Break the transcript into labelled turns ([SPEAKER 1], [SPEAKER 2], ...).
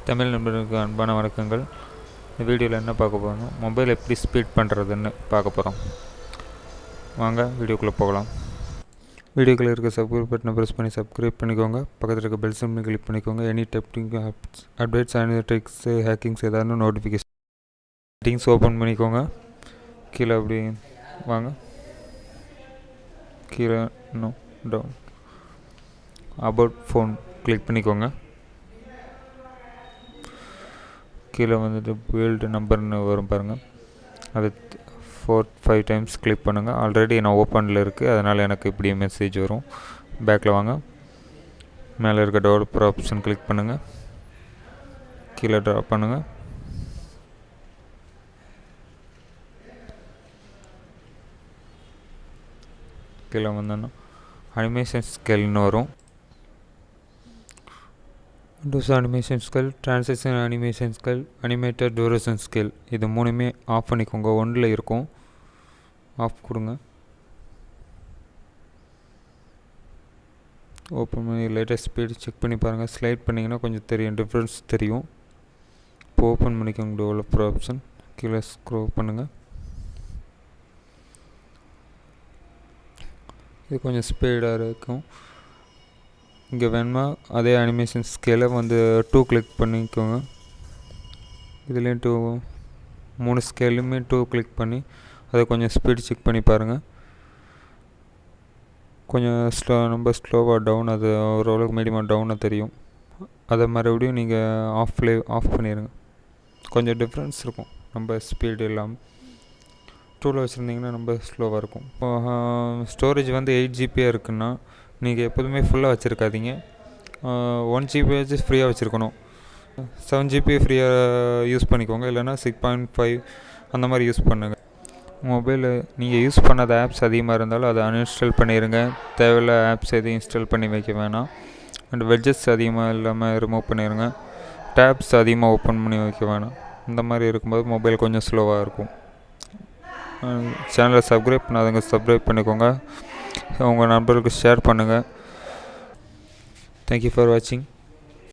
[SPEAKER 1] தமிழ் நண்பர்களுக்கு அன்பான வணக்கங்கள். இந்த வீடியோவில் என்ன பார்க்க போகிறோம், மொபைல் எப்படி ஸ்பீட் பண்ணுறதுன்னு பார்க்க போகிறோம். வாங்க வீடியோக்குள்ளே போகலாம். வீடியோக்குள்ளே இருக்க சப்ஸ்கிரைப் பட்டனை ப்ரெஸ் பண்ணி சப்ஸ்கிரைப் பண்ணிக்கோங்க. பக்கத்தில் இருக்க பெல் சிம்பிளை கிளிக் பண்ணிக்கோங்க. எனி டெப்டிங் அப்டேட்ஸ் அண்ட் ட்ரிக்ஸு ஹேக்கிங்ஸ் ஏதாவது நோட்டிஃபிகேஷன் செட்டிங்ஸ் ஓப்பன் பண்ணிக்கோங்க. கீழே அப்படி வாங்க, கீழே இன்னும் டவுன் அபவுட் ஃபோன் கிளிக் பண்ணிக்கோங்க. கீழே வந்துட்டு பில்டு நம்பர்னு வரும் பாருங்கள், அது 4-5 டைம்ஸ் கிளிக் பண்ணுங்கள். ஆல்ரெடி நான் ஓப்பனில் இருக்குது, அதனால் எனக்கு இப்படி மெசேஜ் வரும். பேக்கில் வாங்க, மேலே இருக்க டெவலப்பர் ஆப்ஷன் கிளிக் பண்ணுங்கள். கீழே ட்ராப் பண்ணுங்கள். கீழே வந்தோன்னா அனிமேஷன் ஸ்கேல்னு வரும். Windows animation scale, transaction animation scale, animated duration scale, இது மூணுமே ஆஃப் பண்ணிக்கோங்க. ஒன்றில் இருக்கும், ஆஃப் கொடுங்க. ஓப்பன் பண்ணி லேட்டஸ்ட் ஸ்பீடு செக் பண்ணி பாருங்கள். ஸ்லைட் பண்ணிங்கன்னா கொஞ்சம் தெரியும், டிஃப்ரென்ஸ் தெரியும். இப்போ ஓப்பன் பண்ணிக்கோங்க டெவலப்பர் ஆப்ஷன். கீழே ஸ்க்ரோல் பண்ணுங்கள். இது கொஞ்சம் ஸ்பீடாக இருக்கும். இங்கே வேணுமா அதே அனிமேஷன் ஸ்கேலை வந்து 2 கிளிக் பண்ணிக்கோங்க. இதுலேயும் 3 ஸ்கேலுமே 2 கிளிக் பண்ணி அதை கொஞ்சம் ஸ்பீடு செக் பண்ணி பாருங்கள். கொஞ்சம் ரொம்ப ஸ்லோவாக டவுன், அது ஓரளவுக்கு மீடியமாக டவுனாக தெரியும். அதை மறுபடியும் நீங்கள் ஆஃப் பண்ணிடுங்க. கொஞ்சம் டிஃப்ரென்ஸ் இருக்கும், ரொம்ப ஸ்பீடு இல்லாமல். 2ல் வச்சுருந்தீங்கன்னா ரொம்ப ஸ்லோவாக இருக்கும். இப்போ ஸ்டோரேஜ் வந்து 8 GB இருக்குன்னா நீங்கள் எப்போதுமே ஃபுல்லாக வச்சுருக்காதீங்க. 1 GB வச்சு ஃப்ரீயாக வச்சுருக்கணும். 7 GB ஃப்ரீயாக யூஸ் பண்ணிக்கோங்க, இல்லைனா 6.5 அந்த மாதிரி யூஸ் பண்ணுங்கள். மொபைலு நீங்கள் யூஸ் பண்ணாத ஆப்ஸ் அதிகமாக இருந்தாலும் அதை அன்இன்ஸ்டால் பண்ணிடுங்க. தேவையில்ல ஆப்ஸ் எதையும் இன்ஸ்டால் பண்ணி வைக்க வேணாம். அண்ட் வெட்ஜஸ் அதிகமாக இல்லாமல் ரிமூவ் பண்ணிடுங்க. டேப்ஸ் அதிகமாக ஓப்பன் பண்ணி வைக்க வேணாம். இந்த மாதிரி இருக்கும்போது மொபைல் கொஞ்சம் ஸ்லோவாக இருக்கும். சேனலை சப்ஸ்கிரைப் பண்ணாதவங்க சப்ஸ்கிரைப் பண்ணிக்கோங்க. உங்கள் நண்பர்களுக்கு ஷேர் பண்ணுங்கள். தேங்க்யூ ஃபார் வாட்சிங்.